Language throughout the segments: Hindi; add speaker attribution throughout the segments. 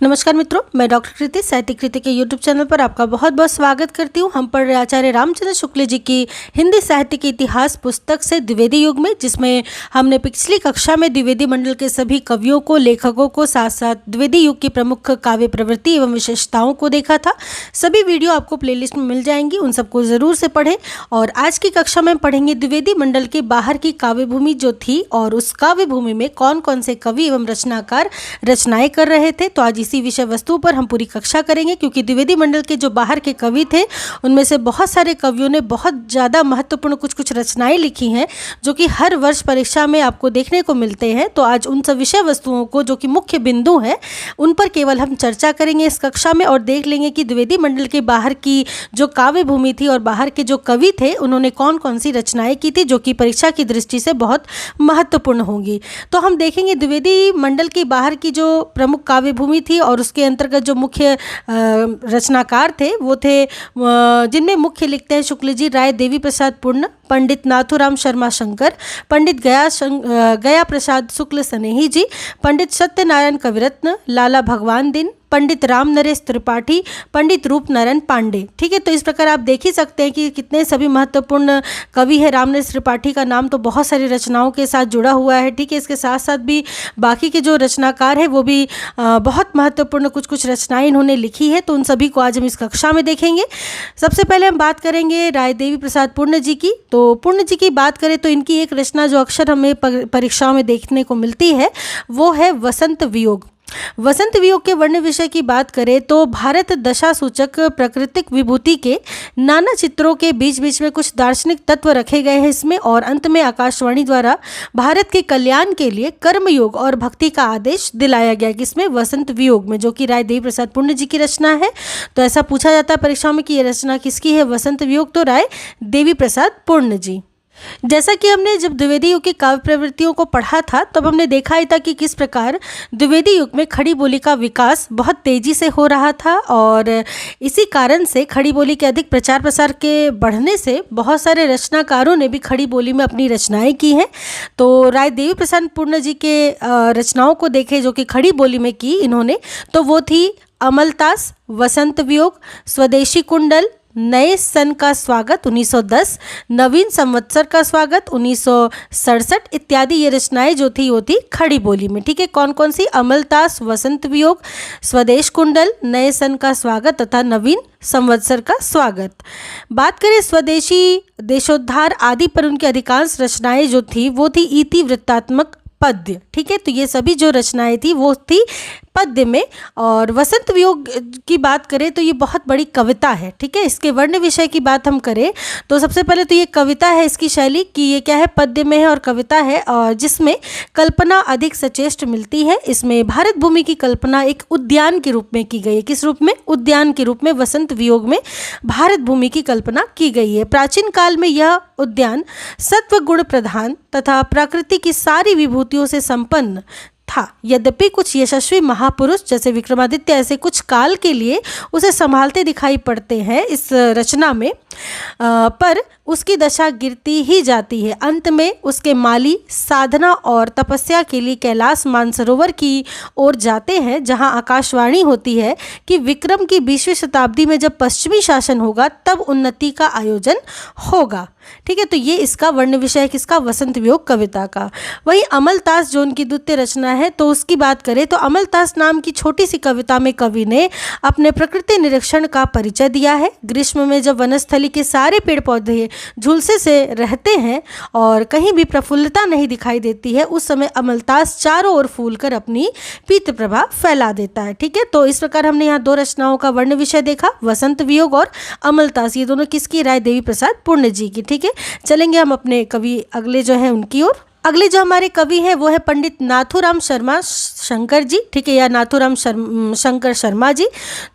Speaker 1: नमस्कार मित्रों, मैं डॉक्टर कृति साहित्यिक कृति के यूट्यूब चैनल पर आपका बहुत बहुत स्वागत करती हूँ। हम पढ़ रहे आचार्य रामचंद्र शुक्ल जी की हिंदी साहित्य के इतिहास पुस्तक से द्विवेदी युग में, जिसमें हमने पिछली कक्षा में द्विवेदी मंडल के सभी कवियों को, लेखकों को, साथ साथ द्विवेदी युग की प्रमुख काव्य प्रवृत्ति एवं विशेषताओं को देखा था। सभी वीडियो आपको प्लेलिस्ट में मिल जाएंगी, उन सबको ज़रूर से पढ़ें। और आज की कक्षा में पढ़ेंगे द्विवेदी मंडल के बाहर की काव्य भूमि जो थी और उस काव्य भूमि में कौन कौन से कवि एवं रचनाकार रचनाएं कर रहे थे। तो आज इसी विषय वस्तु पर हम पूरी कक्षा करेंगे, क्योंकि द्विवेदी मंडल के जो बाहर के कवि थे उनमें से बहुत सारे कवियों ने बहुत ज़्यादा महत्वपूर्ण कुछ रचनाएं लिखी हैं जो कि हर वर्ष परीक्षा में आपको देखने को मिलते हैं। तो आज उन सब विषय वस्तुओं को जो कि मुख्य बिंदु हैं उन पर केवल हम चर्चा करेंगे इस कक्षा में, और देख लेंगे कि द्विवेदी मंडल के बाहर की जो काव्य भूमि थी और बाहर के जो कवि थे उन्होंने कौन कौन सी रचनाएं की थी जो कि परीक्षा की दृष्टि से बहुत महत्वपूर्ण होंगी। तो हम देखेंगे द्विवेदी मंडल की बाहर की जो प्रमुख काव्य भूमि थी और उसके अंतर्गत जो मुख्य रचनाकार थे वो थे, जिनमें मुख्य लिखते हैं शुक्ल जी, राय देवी प्रसाद पूर्ण, पंडित नाथुराम शर्मा शंकर, पंडित गया प्रसाद शुक्ल स्नेही जी, पंडित सत्यनारायण कविरत्न, लाला भगवान दिन, पंडित राम नरेश त्रिपाठी, पंडित रूप नारायण पांडे। ठीक है, तो इस प्रकार आप देख ही सकते हैं कि कितने सभी महत्वपूर्ण कवि है। राम नरेश त्रिपाठी का नाम तो बहुत सारी रचनाओं के साथ जुड़ा हुआ है। ठीक है, इसके साथ साथ भी बाकी के जो रचनाकार है वो भी बहुत महत्वपूर्ण कुछ रचनाएं इन्होंने लिखी है। तो उन सभी को आज हम इस कक्षा में देखेंगे। सबसे पहले हम बात करेंगे राय देवी प्रसाद पूर्ण जी की। तो पूर्ण जी की बात करें तो इनकी एक रचना जो अक्सर हमें परीक्षाओं में देखने को मिलती है वो है वसंत वियोग। वसंत वियोग के वर्ण विषय की बात करें तो भारत दशा सूचक प्राकृतिक विभूति के नाना चित्रों के बीच बीच में कुछ दार्शनिक तत्व रखे गए हैं इसमें, और अंत में आकाशवाणी द्वारा भारत के कल्याण के लिए कर्मयोग और भक्ति का आदेश दिलाया गया, किसमें, वसंत वियोग में, जो कि राय देवी प्रसाद पूर्ण जी की रचना है। तो ऐसा पूछा जाता है परीक्षा में कि ये रचना किसकी है, वसंत वियोग तो राय देवी प्रसाद पूर्ण जी। जैसा कि हमने जब द्विवेदी युग की काव्य प्रवृत्तियों को पढ़ा था तब हमने देखा ही था कि किस प्रकार द्विवेदी युग में खड़ी बोली का विकास बहुत तेजी से हो रहा था, और इसी कारण से खड़ी बोली के अधिक प्रचार प्रसार के बढ़ने से बहुत सारे रचनाकारों ने भी खड़ी बोली में अपनी रचनाएं की हैं। तो राय देवी प्रसाद पूर्ण जी के रचनाओं को देखें जो कि खड़ी बोली में की इन्होंने, तो वो थी अमलतास, वसंत वियोग, स्वदेशी कुंडल, नए सन का स्वागत 1910, नवीन संवत्सर का स्वागत 1967 इत्यादि ये रचनाएं जो थी वो थी खड़ी बोली में। ठीक है, कौन कौन सी, अमलतास, वसंत वियोग, स्वदेश कुंडल, नए सन का स्वागत तथा नवीन संवत्सर का स्वागत। बात करें स्वदेशी, देशोद्धार आदि पर उनकी अधिकांश रचनाएं जो थी वो थी इति वृत्तात्मक पद्य। ठीक है, तो ये सभी जो रचनाएं थी वो थी पद्य में। और वसंत वियोग की बात करें तो ये बहुत बड़ी कविता है। ठीक है, इसके वर्ण विषय की बात हम करें तो सबसे पहले तो ये कविता है, इसकी शैली कि ये क्या है, पद्य में है और कविता है, और जिसमें कल्पना अधिक सचेष्ट मिलती है। इसमें भारत भूमि की कल्पना एक उद्यान के रूप में की गई है। किस रूप में, उद्यान के रूप में वसंत वियोग में भारत भूमि की कल्पना की गई है। प्राचीन काल में यह उद्यान सत्व गुण प्रधान तथा प्रकृति की सारी विभूतियों से संपन्न था। यद्यपि कुछ यशस्वी महापुरुष जैसे विक्रमादित्य ऐसे कुछ काल के लिए उसे संभालते दिखाई पड़ते हैं इस रचना में, पर उसकी दशा गिरती ही जाती है। अंत में उसके माली साधना और तपस्या के लिए कैलाश मानसरोवर की ओर जाते हैं, जहां आकाशवाणी होती है कि विक्रम की 20वीं शताब्दी में जब पश्चिमी शासन होगा तब उन्नति का आयोजन होगा। ठीक है, तो ये इसका वर्ण विषय है, किसका, वसंत वियोग कविता का। वहीं अमलतास जो उनकी द्वितीय रचना है तो उसकी बात करें तो अमलतास नाम की छोटी सी कविता में कवि ने अपने प्रकृति निरीक्षण का परिचय दिया है। ग्रीष्म में जब वनस्थली के सारे पेड़ पौधे झुलसे से रहते हैं और कहीं भी प्रफुल्लता नहीं दिखाई देती है, उस समय अमलतास चारों ओर फूल कर अपनी पीत प्रभा फैला देता है। ठीक है, तो इस प्रकार हमने यहाँ दो रचनाओं का वर्ण विषय देखा, वसंत वियोग और अमलतास, ये दोनों किसकी, राय देवी प्रसाद पूर्ण जी की। ठीक है, चलेंगे हम अपने कवि अगले जो है उनकी ओर। अगले जो हमारे कवि हैं वो है पंडित नाथुराम शर्मा शंकर जी। ठीक है, या नाथुराम शंकर शर्मा जी।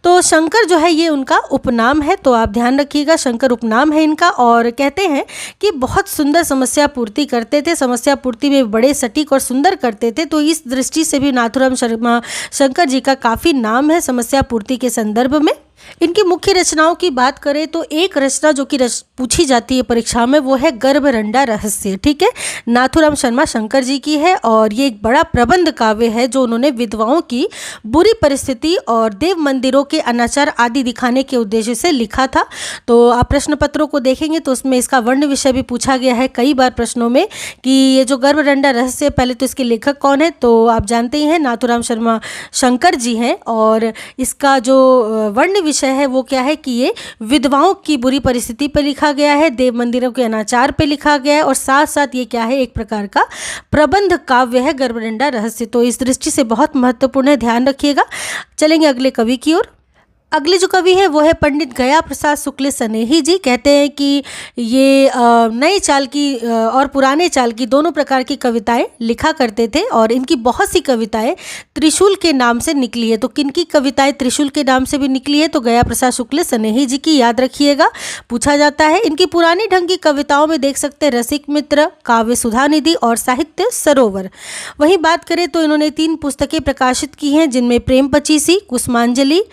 Speaker 1: तो शंकर जो है ये उनका उपनाम है, तो आप ध्यान रखिएगा, शंकर उपनाम है इनका। और कहते हैं कि बहुत सुंदर समस्या पूर्ति करते थे, समस्या पूर्ति में बड़े सटीक और सुंदर करते थे। तो इस दृष्टि से भी नाथुराम शर्मा शंकर जी का काफ़ी नाम है समस्या पूर्ति के संदर्भ में। इनकी मुख्य रचनाओं की बात करें तो एक रचना जो कि पूछी जाती है परीक्षा में वो है गर्भरंडा रहस्य। ठीक है, नाथूराम शर्मा शंकर जी की है और ये एक बड़ा प्रबंध काव्य है जो उन्होंने विधवाओं की बुरी परिस्थिति और देव मंदिरों के अनाचार आदि दिखाने के उद्देश्य से लिखा था। तो आप प्रश्न पत्रों को देखेंगे तो उसमें इसका वर्ण विषय भी पूछा गया है कई बार प्रश्नों में कि ये जो गर्भरंडा रहस्य, पहले तो इसके लेखक कौन है, तो आप जानते ही हैं नाथूराम शर्मा शंकर जी हैं। और इसका जो वर्ण विषय है वो क्या है कि ये विधवाओं की बुरी परिस्थिति पर लिखा गया है, देव मंदिरों के अनाचार पे लिखा गया है और साथ साथ ये क्या है, एक प्रकार का प्रबंध काव्य है गर्भरंडा रहस्य। तो इस दृष्टि से बहुत महत्वपूर्ण है, ध्यान रखिएगा। चलेंगे अगले कवि की ओर। अगले जो कवि है वो है पंडित गया प्रसाद शुक्ल सनेही जी। कहते हैं कि ये नए चाल की और पुराने चाल की दोनों प्रकार की कविताएं लिखा करते थे और इनकी बहुत सी कविताएं त्रिशूल के नाम से निकली है। तो किनकी कविताएं त्रिशूल के नाम से भी निकली है, तो गया प्रसाद शुक्ल सनेही जी की, याद रखिएगा, पूछा जाता है। इनकी पुरानी ढंग की कविताओं में देख सकते हैं रसिक मित्र, काव्य सुधानिधि और साहित्य सरोवर। वहीं बात करें तो इन्होंने 3 पुस्तकें प्रकाशित की हैं जिनमें प्रेम पचीसी, कुसुमांजलि,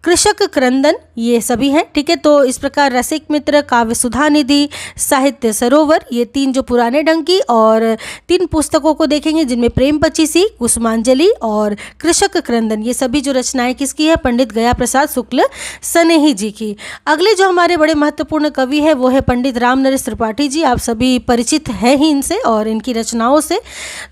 Speaker 1: कृषक क्रंदन, ये सभी हैं। ठीक है, तो इस प्रकार रसिक मित्र, काव्य सुधानिधि, साहित्य सरोवर, ये 3 जो पुराने ढंग की और 3 पुस्तकों को देखेंगे जिनमें प्रेम पचीसी, कुसुमांजलि और कृषक क्रंदन, ये सभी जो रचनाएं किसकी है, पंडित गया प्रसाद शुक्ल सनेही जी की। अगले जो हमारे बड़े महत्वपूर्ण कवि है वो है पंडित राम नरेश त्रिपाठी जी। आप सभी परिचित हैं ही इनसे और इनकी रचनाओं से।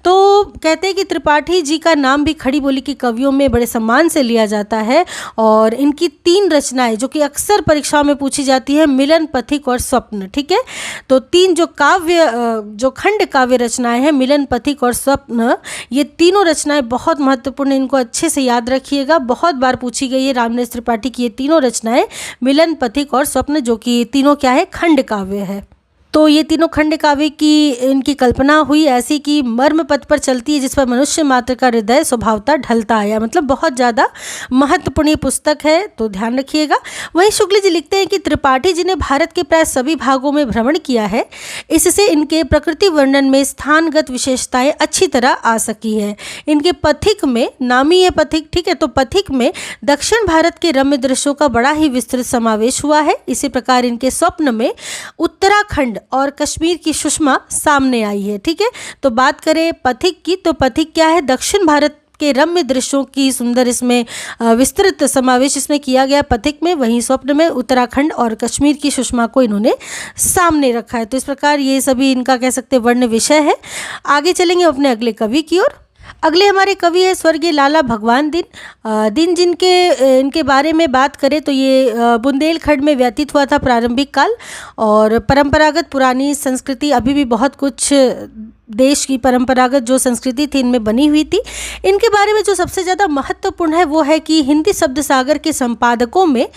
Speaker 1: तो कहते हैं कि त्रिपाठी जी का नाम भी खड़ी बोली की कवियों में बड़े सम्मान से लिया जाता है और इनकी 3 रचनाएं जो कि अक्सर परीक्षाओं में पूछी जाती है, मिलन, पथिक और स्वप्न। ठीक है, तो 3 जो काव्य जो खंड काव्य रचनाएं हैं, मिलन, पथिक और स्वप्न, ये तीनों रचनाएं बहुत महत्वपूर्ण, इनको अच्छे से याद रखिएगा, बहुत बार पूछी गई है। रामनरेश त्रिपाठी की ये तीनों रचनाएं मिलन, पथिक और स्वप्न, जो कि तीनों क्या है, खंड काव्य है। तो ये तीनों खंड काव्य की इनकी कल्पना हुई ऐसी कि मर्म पथ पर चलती है जिस पर मनुष्य मात्र का हृदय स्वभावतः ढलता आया, मतलब बहुत ज़्यादा महत्वपूर्ण पुस्तक है, तो ध्यान रखिएगा। वहीं शुक्ल जी लिखते हैं कि त्रिपाठी जी ने भारत के प्राय सभी भागों में भ्रमण किया है, इससे इनके प्रकृति वर्णन में स्थानगत विशेषताएं अच्छी तरह आ सकी है। इनके पथिक में, नामी है पथिक, ठीक है, तो पथिक में दक्षिण भारत के रम्य दृश्यों का बड़ा ही विस्तृत समावेश हुआ है। इसी प्रकार इनके स्वप्न में उत्तराखंड और कश्मीर की सुषमा सामने आई है। ठीक है, तो बात करें पथिक की, तो पथिक क्या है, दक्षिण भारत के रम्य दृश्यों की सुंदर इसमें विस्तृत समावेश इसमें किया गया पथिक में। वहीं स्वप्न में उत्तराखंड और कश्मीर की सुषमा को इन्होंने सामने रखा है। तो इस प्रकार ये सभी इनका कह सकते हैं वर्ण विषय है। आगे चलेंगे अपने अगले कवि की ओर। अगले हमारे कवि है स्वर्गीय लाला भगवान दीन जिनके इनके बारे में बात करें तो ये बुंदेलखंड में व्यतीत हुआ था प्रारंभिक काल और परंपरागत पुरानी संस्कृति, अभी भी बहुत कुछ देश की परंपरागत जो संस्कृति थी इनमें बनी हुई थी। इनके बारे में जो सबसे ज़्यादा महत्वपूर्ण है वो है कि हिंदी शब्द सागर के संपादकों में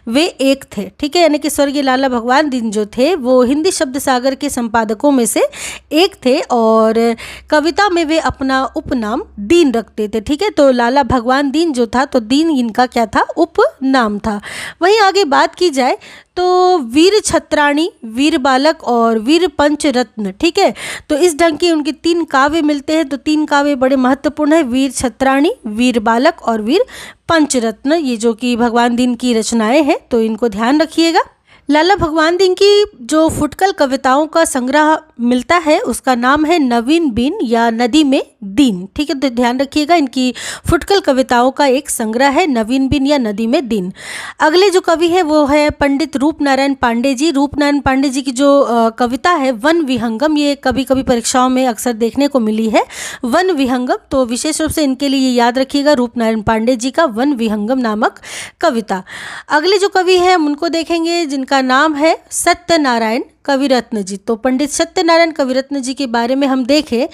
Speaker 1: वे एक थे। ठीक है, यानी कि स्वर्गीय लाला भगवान दीन जो थे वो हिंदी शब्द सागर के संपादकों में से एक थे और कविता में वे अपना उपनाम दीन रखते थे। ठीक है, तो लाला भगवान दीन जो था तो दीन इनका क्या था, उपनाम था। वहीं आगे बात की जाए तो वीर छत्राणी, वीर बालक और वीर पंचरत्न, ठीक है, तो इस ढंग के उनके 3 काव्य मिलते हैं। तो 3 काव्य बड़े महत्वपूर्ण है, वीर छत्राणी, वीर बालक और वीर पंचरत्न, ये जो कि भगवान दीन की रचनाएं हैं, तो इनको ध्यान रखिएगा। लाला भगवान दीन की जो फुटकल कविताओं का संग्रह मिलता है उसका नाम है नवीन बीन या नदी में दीन। ठीक है, तो ध्यान रखिएगा, इनकी फुटकल कविताओं का एक संग्रह है नवीन बीन या नदी में दीन। अगले जो कवि है वो है पंडित रूपनारायण पांडे जी। रूपनारायण पांडे जी की जो कविता है वन विहंगम, ये कभी कभी परीक्षाओं में अक्सर देखने को मिली है, वन विहंगम, तो विशेष रूप से इनके लिए याद रखिएगा रूपनारायण पांडे जी का वन विहंगम नामक कविता। अगले जो कवि है उनको देखेंगे जिनका नाम है सत्यनारायण कविरत्न जी। तो पंडित सत्यनारायण कविरत्न जी के बारे में हम देखें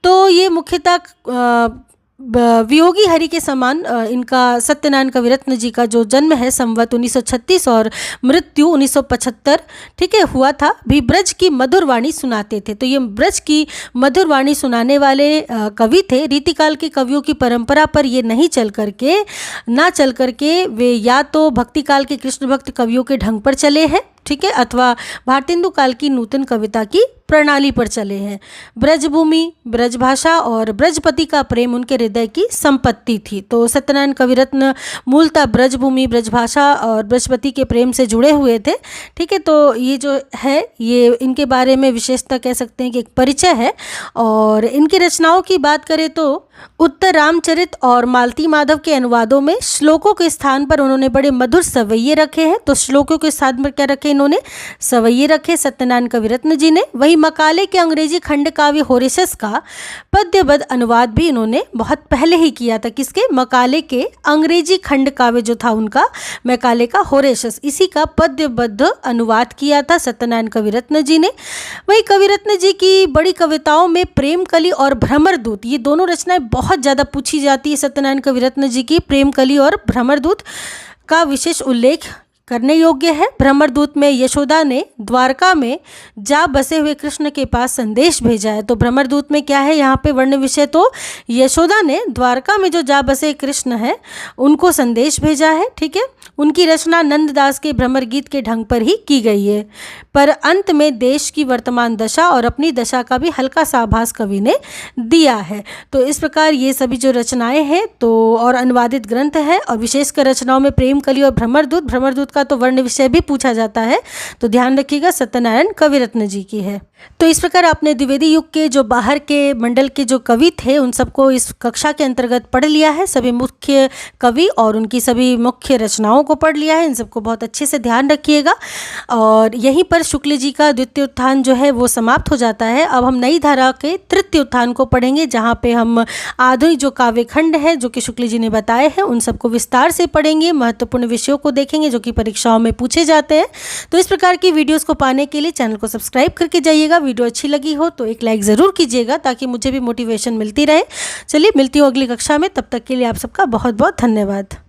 Speaker 1: तो ये मुख्यतः वियोगी हरि के समान इनका सत्यनारायण कविरत्न जी का जो जन्म है संवत 1936 और मृत्यु 1975, ठीक है, हुआ था। भी ब्रज की मधुर वाणी सुनाते थे, तो ये ब्रज की मधुर वाणी सुनाने वाले कवि थे। रीतिकाल के कवियों की परंपरा पर ये नहीं चल करके वे या तो भक्ति काल के कृष्ण भक्त कवियों के ढंग पर चले हैं, ठीक है, अथवा भारतेंदु काल की नूतन कविता की प्रणाली पर चले हैं। ब्रजभूमि, ब्रजभाषा और ब्रजपति का प्रेम उनके हृदय की संपत्ति थी। तो सत्यनारायण कविरत्न मूलतः ब्रजभूमि, ब्रजभाषा और ब्रजपति के प्रेम से जुड़े हुए थे। ठीक है, तो ये जो है ये इनके बारे में विशेषता कह सकते हैं कि एक परिचय है। और इनकी रचनाओं की बात करें तो उत्तर रामचरित और मालती माधव के अनुवादों में श्लोकों के स्थान पर उन्होंने बड़े मधुर सवैये रखे हैं। तो श्लोकों के स्थान पर क्या रखे इन्होंने? सवैये रखे सत्यनारायण कविरत्न जी ने। वही मकाले के अंग्रेजी खंड काव्य होरेशस का पद्यबद्ध अनुवाद भी इन्होंने बहुत पहले ही किया था। किसके? मकाले के अंग्रेजी खंड काव्य जो था उनका, मकाले का होरेशस, इसी का पद्यबद्ध अनुवाद किया था सत्यनारायण कविरत्न जी ने। वही कविरत्न जी की बड़ी कविताओं में प्रेमकली और भ्रमरदूत, ये दोनों रचनाएं बहुत ज़्यादा पूछी जाती है। सत्यनारायण कविरत्न जी की प्रेमकली और भ्रमरदूत का विशेष उल्लेख करने योग्य है। भ्रमरदूत में यशोदा ने द्वारका में जा बसे हुए कृष्ण के पास संदेश भेजा है। तो भ्रमरदूत में क्या है यहाँ पे वर्ण विषय? तो यशोदा ने द्वारका में जो जा बसे कृष्ण है उनको संदेश भेजा है। ठीक है, उनकी रचना नंददास के भ्रमर गीत के ढंग पर ही की गई है, पर अंत में देश की वर्तमान दशा और अपनी दशा का भी हल्का सा आभास कवि ने दिया है। तो इस प्रकार ये सभी जो रचनाएं हैं तो और अनुवादित ग्रंथ है, और विशेषकर रचनाओं में प्रेमकली और भ्रमरदूत का तो वर्ण विषय भी पूछा जाता है। तो ध्यान रखिएगा सत्यनारायण कविरत्न जी की है। तो इस प्रकार आपने द्विवेदी युग के जो बाहर के मंडल के जो कवि थे उन सबको इस कक्षा के अंतर्गत पढ़ लिया है। सभी मुख्य कवि और उनकी सभी मुख्य रचनाओं को पढ़ लिया है। इन सबको बहुत अच्छे से ध्यान रखिएगा। और यहीं पर शुक्ल जी का द्वितीय उत्थान जो है वो समाप्त हो जाता है। अब हम नई धारा के तृतीय उत्थान को पढ़ेंगे, जहाँ पे हम आधुनिक जो काव्य खंड है जो कि शुक्ल जी ने बताए हैं उन सबको विस्तार से पढ़ेंगे, महत्वपूर्ण विषयों को देखेंगे जो कि परीक्षाओं में पूछे जाते हैं। तो इस प्रकार की वीडियोज़ को पाने के लिए चैनल को सब्सक्राइब करके जाइएगा। वीडियो अच्छी लगी हो तो एक लाइक ज़रूर कीजिएगा ताकि मुझे भी मोटिवेशन मिलती रहे। चलिए मिलती हूँ अगली कक्षा में, तब तक के लिए आप सबका बहुत बहुत धन्यवाद।